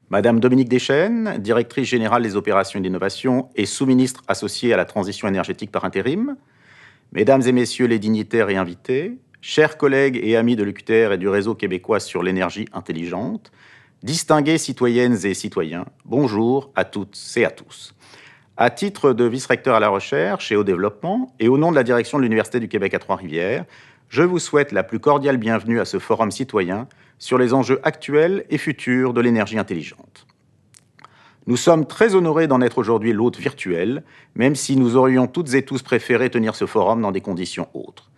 Madame Dominique Deschênes, directrice générale des opérations et d'innovation et sous-ministre associée à la transition énergétique par intérim. Mesdames et messieurs les dignitaires et invités, chers collègues et amis de l'UQTR et du réseau québécois sur l'énergie intelligente, distinguées citoyennes et citoyens, bonjour à toutes et à tous. À titre de vice-recteur à la recherche et au développement, et au nom de la direction de l'Université du Québec à Trois-Rivières, je vous souhaite la plus cordiale bienvenue à ce forum citoyen sur les enjeux actuels et futurs de l'énergie intelligente. Nous sommes très honorés d'en être aujourd'hui l'hôte virtuel, même si nous aurions toutes et tous préféré tenir ce forum dans des conditions autres.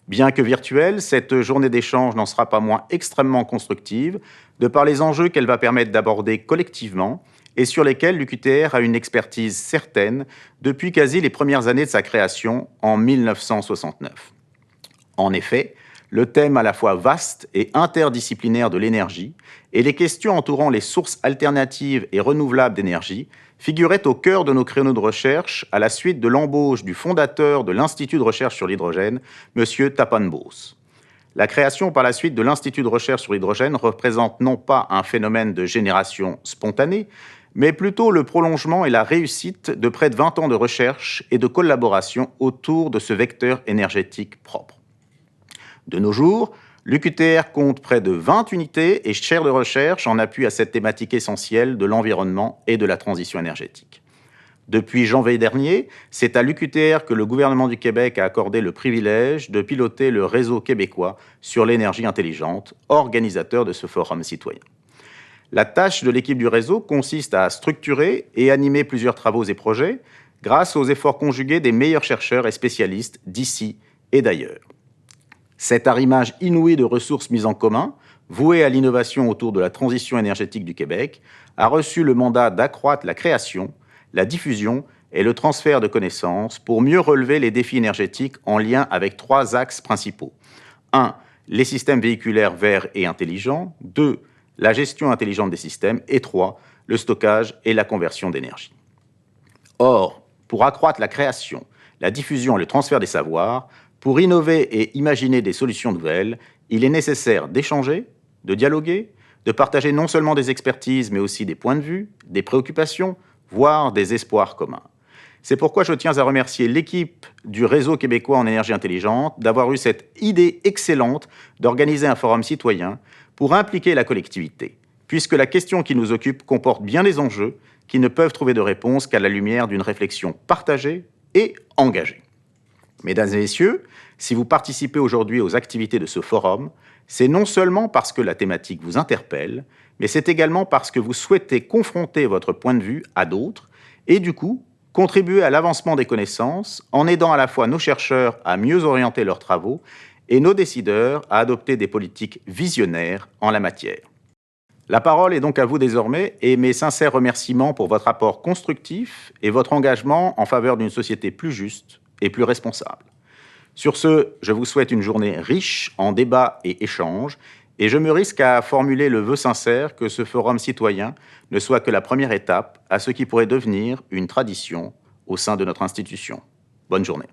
Bien que virtuelle, cette journée d'échange n'en sera pas moins extrêmement constructive, de par les enjeux qu'elle va permettre d'aborder collectivement et sur lesquels l'UQTR a une expertise certaine depuis quasi les premières années de sa création en 1969. En effet, le thème à la fois vaste et interdisciplinaire de l'énergie et les questions entourant les sources alternatives et renouvelables d'énergie figuraient au cœur de nos créneaux de recherche à la suite de l'embauche du fondateur de l'Institut de recherche sur l'hydrogène, M. Tapan Bose. La création par la suite de l'Institut de recherche sur l'hydrogène représente non pas un phénomène de génération spontanée, mais plutôt le prolongement et la réussite de près de 20 ans de recherche et de collaboration autour de ce vecteur énergétique propre. De nos jours, l'UQTR compte près de 20 unités et chaires de recherche en appui à cette thématique essentielle de l'environnement et de la transition énergétique. Depuis janvier dernier, c'est à l'UQTR que le gouvernement du Québec a accordé le privilège de piloter le réseau québécois sur l'énergie intelligente, organisateur de ce forum citoyen. La tâche de l'équipe du réseau consiste à structurer et animer plusieurs travaux et projets grâce aux efforts conjugués des meilleurs chercheurs et spécialistes d'ici et d'ailleurs. Cet arrimage inouï de ressources mises en commun, voué à l'innovation autour de la transition énergétique du Québec, a reçu le mandat d'accroître la création, la diffusion et le transfert de connaissances pour mieux relever les défis énergétiques en lien avec 3 axes principaux. 1. Les systèmes véhiculaires verts et intelligents. 2. La gestion intelligente des systèmes. Et 3. Le stockage et la conversion d'énergie. Or, pour accroître la création, la diffusion et le transfert des savoirs, pour innover et imaginer des solutions nouvelles, il est nécessaire d'échanger, de dialoguer, de partager non seulement des expertises, mais aussi des points de vue, des préoccupations, voire des espoirs communs. C'est pourquoi je tiens à remercier l'équipe du Réseau québécois en énergie intelligente d'avoir eu cette idée excellente d'organiser un forum citoyen pour impliquer la collectivité, puisque la question qui nous occupe comporte bien des enjeux qui ne peuvent trouver de réponse qu'à la lumière d'une réflexion partagée et engagée. Mesdames et messieurs, si vous participez aujourd'hui aux activités de ce forum, c'est non seulement parce que la thématique vous interpelle, mais c'est également parce que vous souhaitez confronter votre point de vue à d'autres et du coup, contribuer à l'avancement des connaissances en aidant à la fois nos chercheurs à mieux orienter leurs travaux et nos décideurs à adopter des politiques visionnaires en la matière. La parole est donc à vous désormais et mes sincères remerciements pour votre apport constructif et votre engagement en faveur d'une société plus juste et plus responsable. Sur ce, je vous souhaite une journée riche en débats et échanges et je me risque à formuler le vœu sincère que ce forum citoyen ne soit que la première étape à ce qui pourrait devenir une tradition au sein de notre institution. Bonne journée.